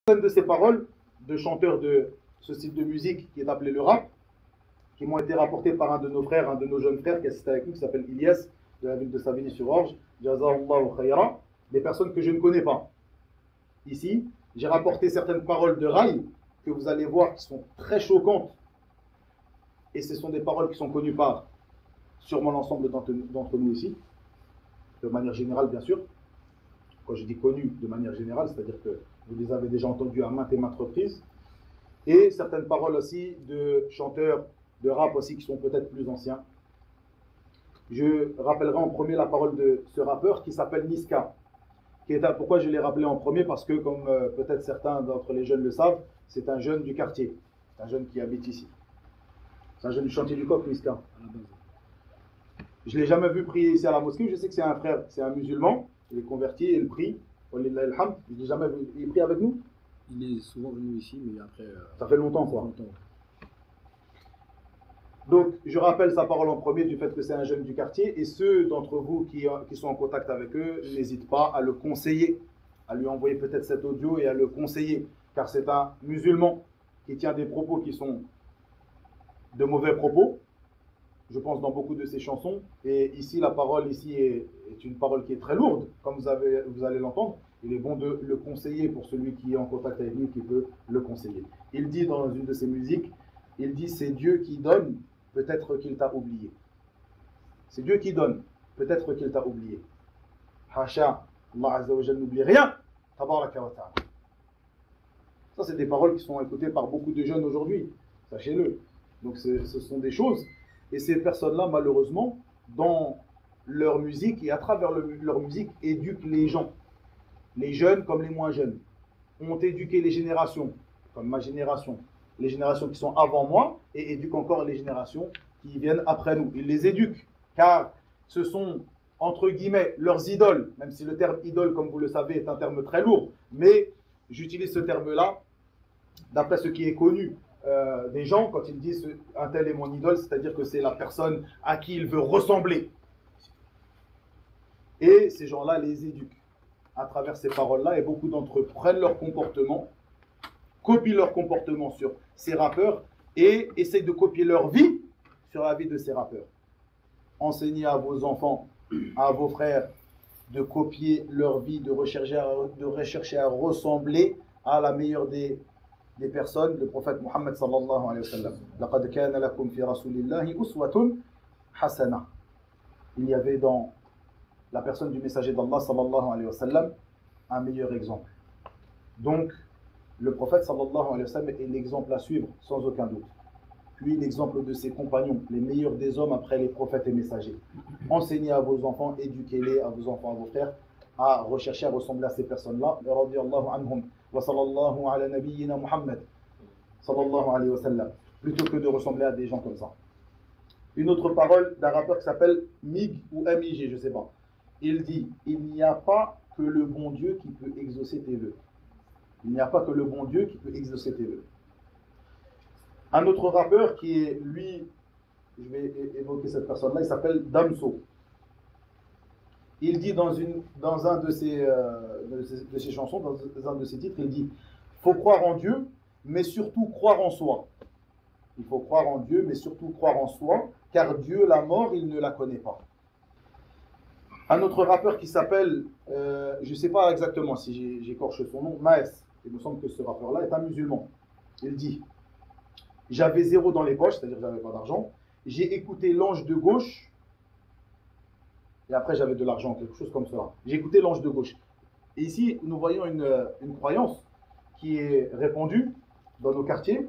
Certaines de ces paroles de chanteurs de ce style de musique qui est appelé le rap, qui m'ont été rapportées par un de nos frères, un de nos jeunes frères qui assiste avec nous, qui s'appelle Ilyes, de la ville de Savigny-sur-Orge, Jazahullahu khayra, des personnes que je ne connais pas. Ici, j'ai rapporté certaines paroles de rail que vous allez voir qui sont très choquantes. Et ce sont des paroles qui sont connues par sûrement l'ensemble d'entre nous ici, de manière générale bien sûr. Quand je dis connues de manière générale, c'est-à-dire que vous les avez déjà entendues à maintes et maintes reprises. Et certaines paroles aussi de chanteurs de rap aussi qui sont peut-être plus anciens. Je rappellerai en premier la parole de ce rappeur qui s'appelle Niska. Pourquoi je l'ai rappelé en premier? Parce que, comme peut-être certains d'entre les jeunes le savent, c'est un jeune du quartier. C'est un jeune qui habite ici. C'est un jeune du chantier du Coq, Niska. Je ne l'ai jamais vu prier ici à la mosquée. Je sais que c'est un frère, c'est un musulman. Il est converti et il prie. Je ne l'ai jamais vu. Il prie avec nous? Il est souvent venu ici, mais après... ça fait longtemps, quoi. Donc, je rappelle sa parole en premier du fait que c'est un jeune du quartier. Et ceux d'entre vous qui sont en contact avec eux, n'hésitent pas à le conseiller, à lui envoyer peut-être cet audio et à le conseiller. Car c'est un musulman qui tient des propos qui sont de mauvais propos, je pense, dans beaucoup de ses chansons. Et ici, la parole ici est une parole qui est très lourde, comme vous allez l'entendre. Il est bon de le conseiller pour celui qui est en contact avec lui, qui peut le conseiller. Il dit dans une de ses musiques, il dit « C'est Dieu qui donne, peut-être qu'il t'a oublié. » C'est Dieu qui donne, peut-être qu'il t'a oublié. Hacha, Allah Azza wa Jalla n'oublie rien. Tabaraka wa ta'ala. Ça, c'est des paroles qui sont écoutées par beaucoup de jeunes aujourd'hui. Sachez-le. Donc, ce sont des choses. Et ces personnes-là, malheureusement, dans leur musique et à travers leur musique, éduquent les gens. Les jeunes comme les moins jeunes. Ont éduqué les générations, comme ma génération. Les générations qui sont avant moi et éduquent encore les générations qui viennent après nous. Ils les éduquent, car ce sont, entre guillemets, leurs idoles, même si le terme idole, comme vous le savez, est un terme très lourd, mais j'utilise ce terme-là d'après ce qui est connu des gens, quand ils disent un tel est mon idole, c'est-à-dire que c'est la personne à qui il veut ressembler. Et ces gens-là les éduquent à travers ces paroles-là, et beaucoup d'entre eux prennent leur comportement, copient leur comportement sur ces rappeurs et essayent de copier leur vie sur la vie de ces rappeurs. Enseignez à vos enfants, à vos frères, de copier leur vie, de rechercher à ressembler à la meilleure des personnes, le prophète Muhammad sallallahu alayhi wa sallam. Laqad kana lakum fi rasulillahi uswatun hasana. Il y avait dans la personne du messager d'Allah sallallahu alayhi wa sallam un meilleur exemple. Donc, le prophète sallallahu alayhi wa sallam est l'exemple à suivre, sans aucun doute. Puis l'exemple de ses compagnons, les meilleurs des hommes après les prophètes et messagers. Enseignez à vos enfants, éduquez-les, à vos enfants, à vos frères, à rechercher à ressembler à ces personnes-là. Radiyallahu anhum wa sallallahu ala nabiyyina Muhammad sallallahu alayhi wa sallam. Plutôt que de ressembler à des gens comme ça. Une autre parole d'un rappeur qui s'appelle Mig ou MIG, je ne sais pas. Il dit, il n'y a pas que le bon Dieu qui peut exaucer tes vœux. Il n'y a pas que le bon Dieu qui peut exaucer tes vœux. Un autre rappeur qui est, lui, je vais évoquer cette personne-là, il s'appelle Damso. Il dit dans un de ses chansons, dans un de ses titres, il dit « Faut croire en Dieu, mais surtout croire en soi. » Il faut croire en Dieu, mais surtout croire en soi, car Dieu, la mort, il ne la connaît pas. Un autre rappeur qui s'appelle, je ne sais pas exactement si j'écorche son nom, Maes. Il me semble que ce rappeur-là est un musulman. Il dit « J'avais zéro dans les poches, c'est-à-dire que je n'avais pas d'argent. J'ai écouté l'ange de gauche. » Et après, j'avais de l'argent, quelque chose comme ça. J'ai écouté l'ange de gauche. Et ici, nous voyons une croyance qui est répandue dans nos quartiers.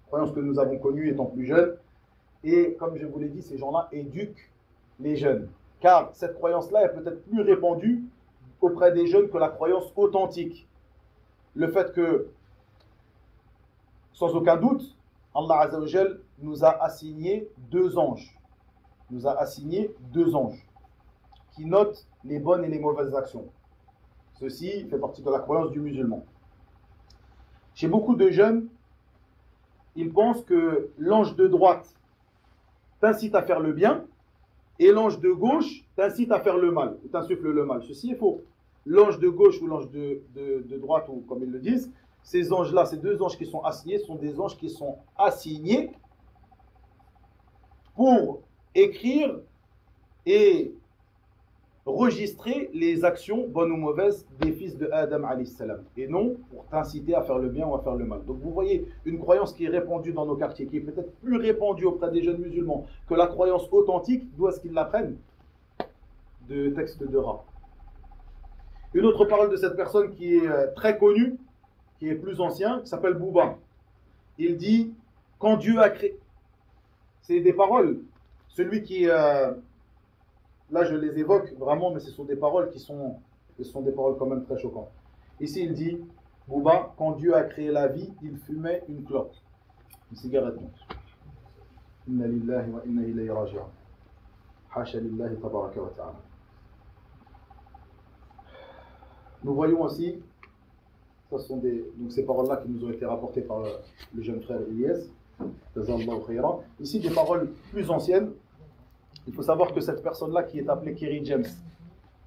Croyance que nous avons connue étant plus jeunes. Et comme je vous l'ai dit, ces gens-là éduquent les jeunes. Car cette croyance-là est peut-être plus répandue auprès des jeunes que la croyance authentique. Le fait que, sans aucun doute, Allah Azza wa Jal nous a assigné deux anges. Nous a assigné deux anges qui notent les bonnes et les mauvaises actions. Ceci fait partie de la croyance du musulman. Chez beaucoup de jeunes, ils pensent que l'ange de droite t'incite à faire le bien et l'ange de gauche t'incite à faire le mal, ou t'insuffle le mal. Ceci est faux. L'ange de gauche ou l'ange de droite, ou comme ils le disent, ces anges-là, ces deux anges qui sont assignés, sont des anges qui sont assignés pour écrire et registrer les actions bonnes ou mauvaises des fils de Adam alayhi salam, et non pour t'inciter à faire le bien ou à faire le mal. Donc vous voyez une croyance qui est répandue dans nos quartiers, qui est peut-être plus répandue auprès des jeunes musulmans que la croyance authentique. D'où est-ce qu'ils l'apprennent? De textes de rap. Une autre parole de cette personne qui est très connue, qui est plus ancien, qui s'appelle Bouba. Il dit, quand Dieu a créé... C'est des paroles. Celui qui... Là, je les évoque vraiment, mais ce sont des paroles des paroles quand même très choquantes. Ici, il dit, Bouba, quand Dieu a créé la vie, il fumait une clope, une cigarette. Inna lillahi wa inna ilayhi raji'un. Hasha lillahi tabaraka wa ta'ala. Nous voyons aussi, ce sont donc ces paroles-là qui nous ont été rapportées par le jeune frère Ilyes. Ici, des paroles plus anciennes. Il faut savoir que cette personne-là qui est appelée Kerry James,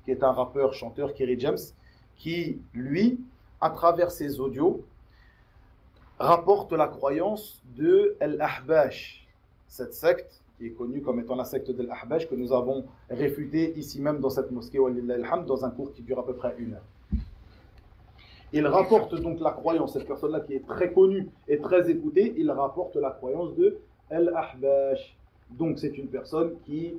qui est un rappeur, chanteur, Kerry James, qui, lui, à travers ses audios, rapporte la croyance de Al-Ahbash, cette secte qui est connue comme étant la secte de l'Ahbash, que nous avons réfutée ici même dans cette mosquée, dans un cours qui dure à peu près 1 heure. Il rapporte donc la croyance, cette personne-là qui est très connue et très écoutée, il rapporte la croyance de Al-Ahbash. Donc c'est une personne qui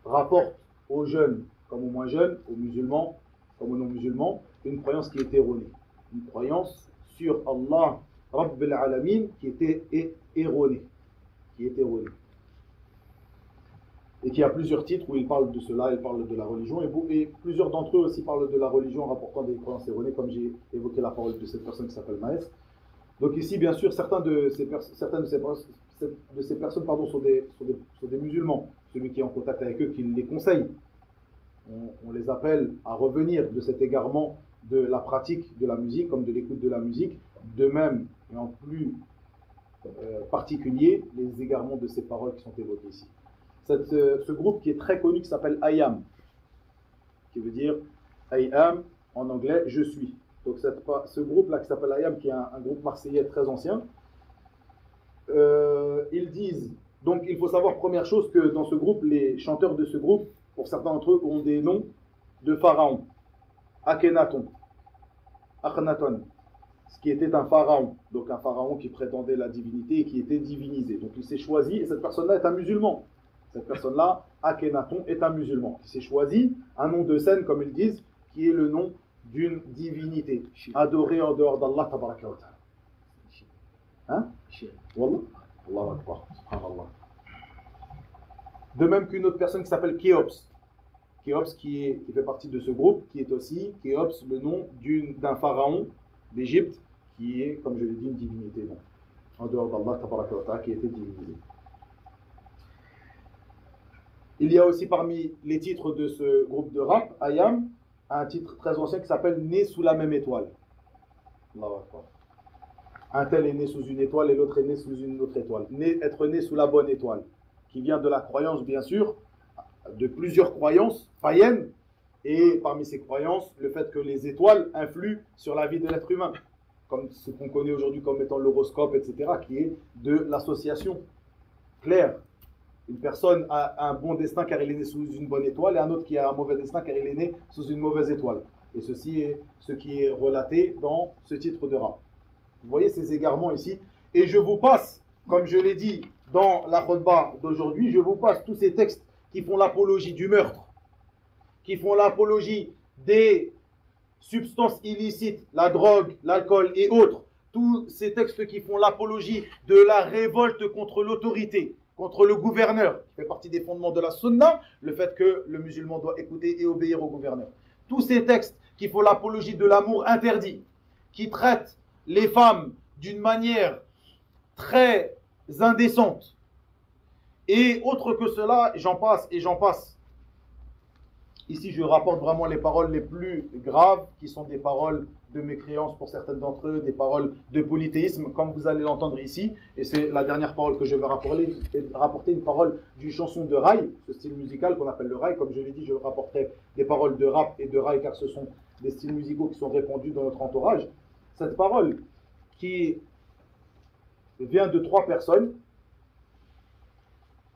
rapporte aux jeunes comme aux moins jeunes, aux musulmans comme aux non-musulmans, une croyance qui est erronée. Une croyance sur Allah, Rabb al-Alamin, qui était erronée. Et qui a plusieurs titres où il parle de cela, il parle de la religion, et plusieurs d'entre eux aussi parlent de la religion en rapportant des croyances erronées, comme j'ai évoqué la parole de cette personne qui s'appelle Maes. Donc ici, bien sûr, certaines de ces personnes sont des musulmans. Celui qui est en contact avec eux, qui les conseille. On les appelle à revenir de cet égarement de la pratique de la musique, comme de l'écoute de la musique. De même, et en plus particulier, les égarements de ces paroles qui sont évoquées ici. Ce groupe qui est très connu, qui s'appelle I Am, qui veut dire I Am, en anglais, je suis. Donc ce groupe-là qui s'appelle I Am, qui est un groupe marseillais très ancien, ils disent, donc il faut savoir première chose que dans ce groupe, les chanteurs de ce groupe, pour certains d'entre eux, ont des noms de pharaons. Akhenaton, Akhenaton, ce qui était un pharaon, donc un pharaon qui prétendait la divinité et qui était divinisé. Donc il s'est choisi, et cette personne-là est un musulman. Cette personne-là, Akhenaton, est un musulman qui s'est choisi un nom de scène, comme ils disent, qui est le nom d'une divinité adorée en dehors d'Allah tabaraka wa ta'ala. Hein? Wallah. Allahu Akbar. Subhanallah. De même qu'une autre personne qui s'appelle Khéops. Khéops qui fait partie de ce groupe, qui est aussi Khéops, le nom d'un pharaon d'Égypte, qui est, comme je l'ai dit, une divinité. Donc, en dehors d'Allah tabaraka wa ta'ala, qui était divinisé. Il y a aussi parmi les titres de ce groupe de rap, I Am, un titre très ancien qui s'appelle Né sous la même étoile. Un tel est né sous une étoile et l'autre est né sous une autre étoile. Être né sous la bonne étoile, qui vient de la croyance, bien sûr, de plusieurs croyances païennes, et parmi ces croyances, le fait que les étoiles influent sur la vie de l'être humain, comme ce qu'on connaît aujourd'hui comme étant l'horoscope, etc., qui est de l'association claire. Une personne a un bon destin car il est né sous une bonne étoile et un autre qui a un mauvais destin car il est né sous une mauvaise étoile. Et ceci est ce qui est relaté dans ce titre de rap. Vous voyez ces égarements ici. Et je vous passe, comme je l'ai dit dans la khutbah d'aujourd'hui, je vous passe tous ces textes qui font l'apologie du meurtre, qui font l'apologie des substances illicites, la drogue, l'alcool et autres. Tous ces textes qui font l'apologie de la révolte contre l'autorité, contre le gouverneur, qui fait partie des fondements de la sunna, le fait que le musulman doit écouter et obéir au gouverneur. Tous ces textes qui font l'apologie de l'amour interdit, qui traitent les femmes d'une manière très indécente, et autre que cela, j'en passe et j'en passe. Ici, je rapporte vraiment les paroles les plus graves, qui sont des paroles de mécréance pour certaines d'entre eux, des paroles de polythéisme, comme vous allez l'entendre ici. Et c'est la dernière parole que je vais rapporter une parole d'une chanson de raï, ce style musical qu'on appelle le raï. Comme je l'ai dit, je rapporterai des paroles de rap et de raï, car ce sont des styles musicaux qui sont répandus dans notre entourage. cette parole qui vient de 3 personnes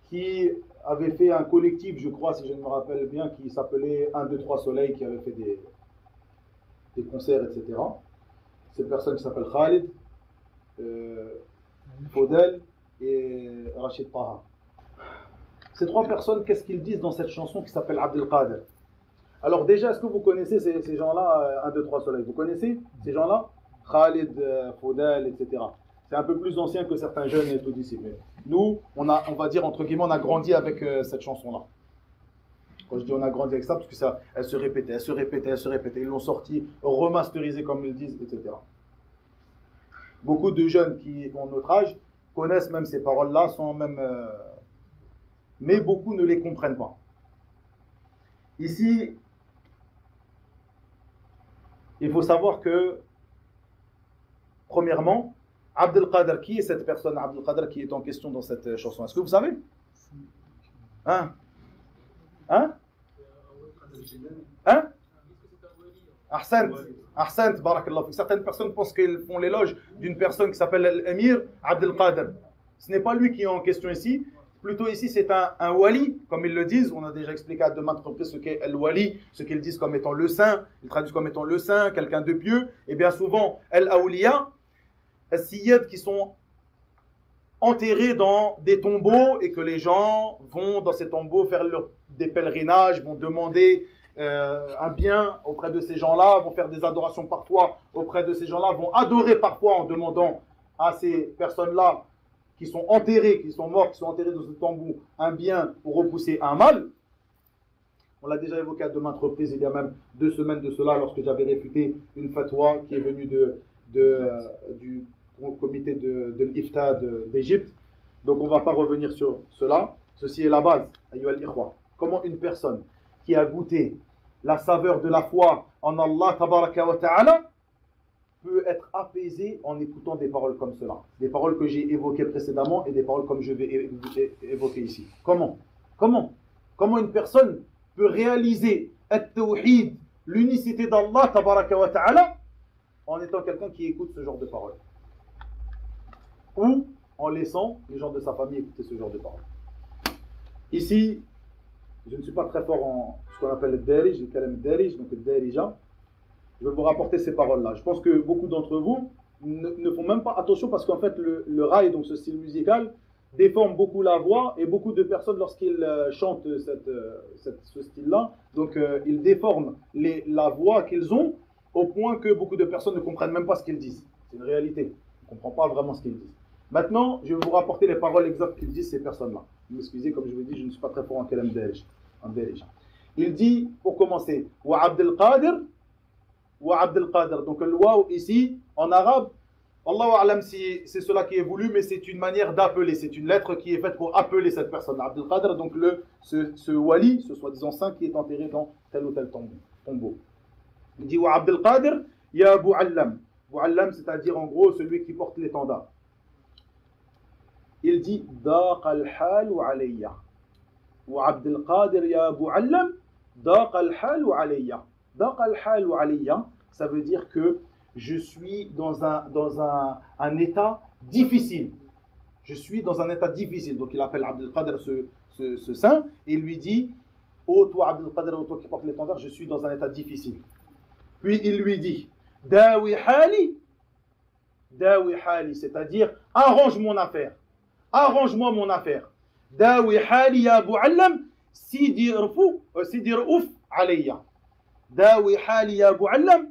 qui avaient fait un collectif, je crois, si je me rappelle bien, qui s'appelait 1, 2, 3 Soleil, qui avait fait des concerts, etc. Cette personne qui s'appelle Khalid, Faudel et Rachid Taha. Ces 3 personnes, qu'est-ce qu'ils disent dans cette chanson qui s'appelle Abdelkader? Alors déjà, est-ce que vous connaissez ces gens-là, 1, 2, 3 Soleil? Vous connaissez ces gens-là? Khalid, Faudel, etc. C'est un peu plus ancien que certains jeunes et tout d'ici. Mais nous, on va dire, entre guillemets, on a grandi avec cette chanson-là. Quand je dis on a grandi avec ça, parce que ça, elle se répétait, elle se répétait, elle se répétait. Ils l'ont sorti, remasterisé comme ils disent, etc. Beaucoup de jeunes qui ont notre âge connaissent même ces paroles-là, sans même... mais beaucoup ne les comprennent pas. Ici, il faut savoir que, premièrement, Abdelkader, qui est cette personne, Abdelkader, qui est en question dans cette chanson? Est-ce que vous savez? Hein? Hein? Hein? Ahsant, barakallah. Certaines personnes pensent qu'ils font l'éloge d'une personne qui s'appelle l'Amir Abdelkader. Ce n'est pas lui qui est en question ici. Plutôt ici, c'est un wali, comme ils le disent. On a déjà expliqué à de maintes reprises ce qu'est el wali, ce qu'ils disent comme étant le saint. Ils traduisent comme étant le saint, quelqu'un de pieux. Et bien souvent, el awliya, as-siyad, qui sont enterrés dans des tombeaux et que les gens vont dans ces tombeaux faire des pèlerinages, vont demander un bien auprès de ces gens-là, vont faire des adorations parfois auprès de ces gens-là, vont adorer parfois en demandant à ces personnes-là qui sont enterrés, qui sont morts, qui sont enterrés dans ce tombeau, un bien pour repousser un mal. On l'a déjà évoqué à de maintes reprises, il y a même 2 semaines de cela, lorsque j'avais réfuté une fatwa qui est venue du comité de l'Ifta d'Égypte. Donc on ne va pas revenir sur cela. Ceci est la base. Comment une personne qui a goûté la saveur de la foi en Allah tabaraka wa ta'ala peut être apaisé en écoutant des paroles comme cela. Des paroles que j'ai évoquées précédemment et des paroles comme je vais évoquer ici. Comment une personne peut réaliser at-tawhid, l'unicité d'Allah tabaraka wa ta'ala, en étant quelqu'un qui écoute ce genre de paroles? Ou en laissant les gens de sa famille écouter ce genre de paroles. Ici, je ne suis pas très fort en ce qu'on appelle le darij, le kalam darij, donc le darija. Je vais vous rapporter ces paroles-là. Je pense que beaucoup d'entre vous ne font même pas attention parce qu'en fait, le raï, donc ce style musical, déforme beaucoup la voix et beaucoup de personnes, lorsqu'ils chantent ce style-là, donc ils déforment la voix qu'ils ont au point que beaucoup de personnes ne comprennent même pas ce qu'ils disent. C'est une réalité. On ne comprend pas vraiment ce qu'ils disent. Maintenant, je vais vous rapporter les paroles exactes qu'ils disent ces personnes-là. Vous m'excusez, comme je vous ai dit, je ne suis pas très fort en kalam darij. Il dit, pour commencer, wa Abdelkader. Donc le waw ici, en arabe, Allahu a'lam si c'est cela qui est voulu, mais c'est une manière d'appeler, c'est une lettre qui est faite pour appeler cette personne. Abdelkader, donc ce wali, ce soi-disant saint qui est enterré dans tel ou tel tombeau. Il dit wa Abdelkader, ya Abu Allam. Abu Allam, c'est-à-dire en gros celui qui porte l'étendard. Il dit Daq al-hal wa alayya. Wa Abdelkader, ya Abu Allam, Daq al-hal wa alayya. Daq al-hal wa alayya, ça veut dire que je suis dans un état difficile. Je suis dans un état difficile. Donc il appelle Abdelkader ce saint et il lui dit ô toi Abdelkader, ô toi qui porte l'étendard, je suis dans un état difficile. Puis il lui dit Dawi hali, c'est-à-dire arrange mon affaire. Arrange-moi mon affaire. Dawi hali ya Abu Allam, sidi raouf alayya. Dawi hali ya Abu Allam,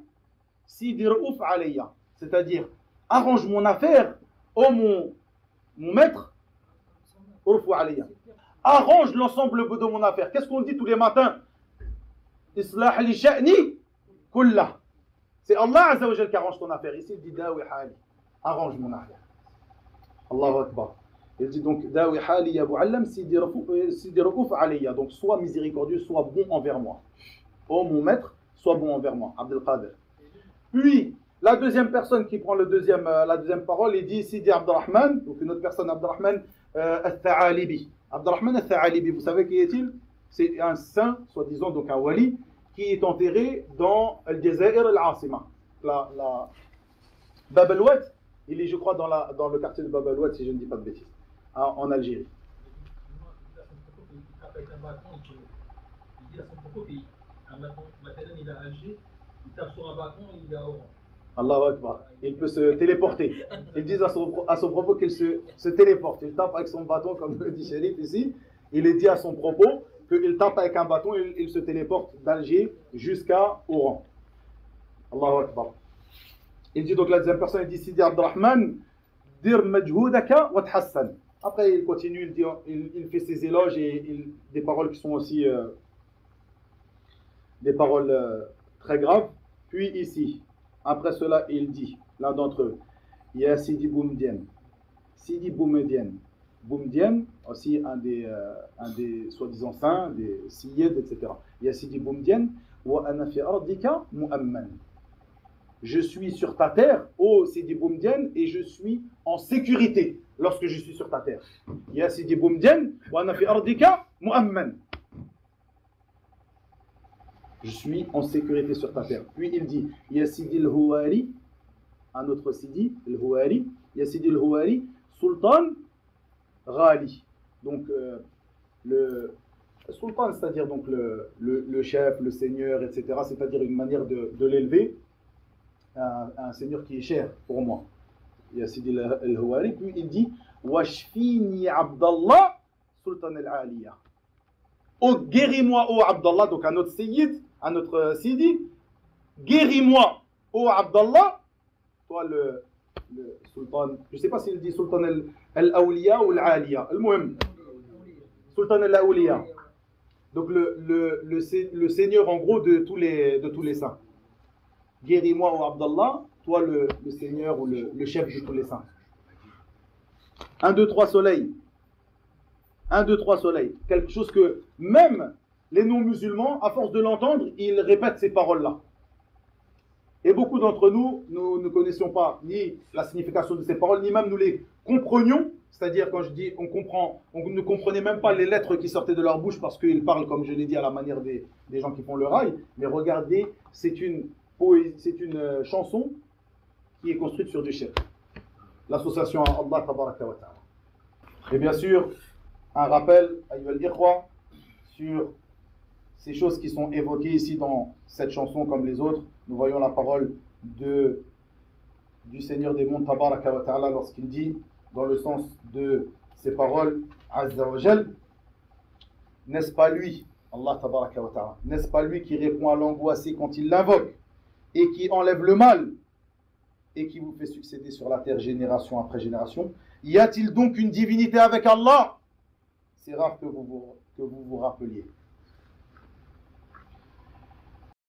sidi raouf alayya. C'est-à-dire, arrange mon affaire, ô mon maître, raouf alayya. Arrange l'ensemble de mon affaire. Qu'est-ce qu'on dit tous les matins? Islah li sha'ni kullah. C'est Allah Azza wa Jal qui arrange ton affaire. Ici, il dit Dawi hali. Arrange mon affaire. Allahu Akbar. Il dit donc Dawi hali ya Abu Allam, sidi raouf alayya. Donc, sois miséricordieux, sois bon envers moi. Ô mon maître, sois bon envers moi. Abdelkader. Puis, la deuxième personne qui prend la deuxième parole, il dit Sidi Abdurrahman, donc une autre personne, Abdurrahman al-Tha'alibi. Abdurrahman al-Tha'alibi, vous savez qui est-il? C'est un saint, soi-disant, donc un wali, qui est enterré dans Al-Jazair al-Asima, Bab el-Oued, il est, je crois, dans le quartier de Bab el-Oued, si je ne dis pas de bêtises, en Algérie. Il dit à son propos maintenant il est à Alger, il tape sur un bâton et il est à Oran. Allahu Akbar. Il peut se téléporter. Ils disent à son propos qu'il se téléporte. Il tape avec son bâton, comme le dit Chérif ici. Il est dit à son propos qu'il tape avec un bâton et il se téléporte d'Alger jusqu'à Oran. Allahu Akbar. Il dit donc la deuxième personne, il dit Sidi Abdurrahman, dir majhoudaka wa tahassan. Après il continue, il fait ses éloges et des paroles qui sont aussi des paroles très graves. Puis ici, après cela, il dit, l'un d'entre eux, il y a Sidi Boumedienne. Sidi Boumedienne. Boumedienne, aussi un des soi-disant saints, des Siyed, etc. Il y a Sidi Boumedienne, wa ana fi ardika mu'amman. Je suis sur ta terre, ô Sidi Boumedienne, et je suis en sécurité lorsque je suis sur ta terre. Il y a Sidi Boumedienne, wa ana fi ardika mu'amman. Je suis en sécurité sur ta terre. Puis il dit, il y a Sidi al-Houari, un autre Sidi al-Houari, il y a Sidi al-Houari, Sultan Ghali. Donc le Sultan, c'est-à-dire donc le chef, le seigneur, etc. C'est-à-dire une manière de l'élever, un seigneur qui est cher pour moi. Il y a Sidi al-Houari, puis il dit, Washfini Abdallah, Sultan al-Aliya. Oh, guéris-moi, oh Abdallah, donc un autre Sayyid, un autre Sidi, guéris-moi, oh Abdallah, toi le Sultan, je ne sais pas s'il dit Sultan al-Awliya ou al-Aliya, al-Muhim, Sultan al-Awliya, donc le seigneur en gros de tous les saints. Guéris-moi, oh Abdallah, toi le seigneur ou le chef de tous les saints. 1, 2, 3 soleils. 1, 2, 3 soleils. Quelque chose que même les non-musulmans, à force de l'entendre, ils répètent ces paroles-là. Et beaucoup d'entre nous, nous ne connaissions pas ni la signification de ces paroles, ni même nous les comprenions. C'est-à-dire, quand je dis on comprend, on ne comprenait même pas les lettres qui sortaient de leur bouche parce qu'ils parlent, comme je l'ai dit, à la manière des gens qui font le rail. Mais regardez, c'est une chanson qui est construite sur du shirk. L'association à Allah Tabaraka wa Ta'ala. Et bien sûr, un rappel, ayyuha al-ikhwa, sur ces choses qui sont évoquées ici dans cette chanson comme les autres. Nous voyons la parole du Seigneur des mondes Tabaraka wa Ta'ala lorsqu'il dit, dans le sens de ces paroles, Azza wa Jal, n'est-ce pas lui, Allah Tabaraka wa Ta'ala, n'est-ce pas lui qui répond à l'angoissé quand il l'invoque et qui enlève le mal et qui vous fait succéder sur la terre génération après génération? Y a-t-il donc une divinité avec Allah? C'est rare que vous vous rappeliez.